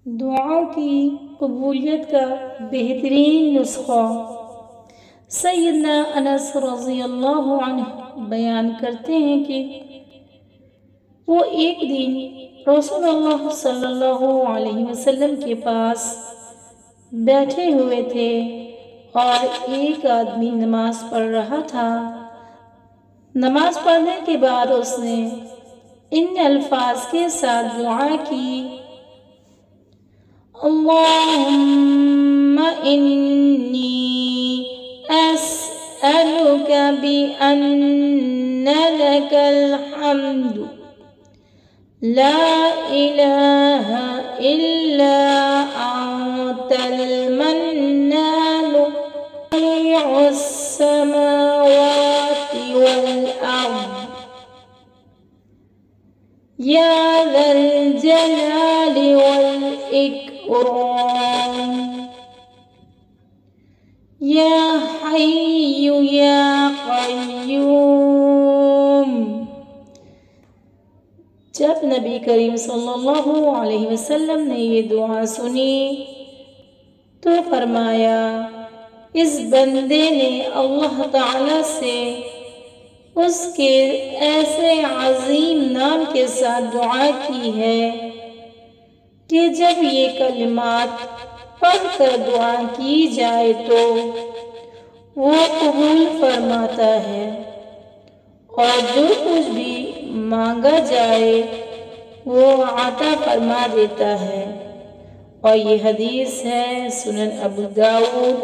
دعا کی قبولیت کا بہترین نسخہ۔ سیدنا انس رضی اللہ عنہ بیان کرتے ہیں کہ وہ ایک دن رسول اللہ صلی اللہ علیہ وسلم کے پاس بیٹھے ہوئے تھے اور ایک آدمی نماز پڑھ رہا تھا۔ نماز پڑھنے کے بعد اس نے ان الفاظ کے ساتھ دعا کی: اللہم انی اسألک بأن لک الحمد لا الہ الا انت المنان بدیع السماوات والارض یا ذا الجلال والإکرام یا حی یا قیوم۔ جب نبی کریم صلی اللہ علیہ وسلم نے یہ دعا سنی تو فرمایا: اس بندے نے اللہ تعالیٰ سے اس کے ایسے عظیم نام کے ساتھ دعا کی ہے کہ جب یہ کلمات پڑھ کر دعا کی جائے تو وہ قبول فرماتا ہے، اور جو کچھ بھی مانگا جائے وہ عطا فرما دیتا ہے۔ اور یہ حدیث ہے سنن ابو داؤد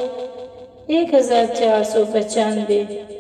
1495۔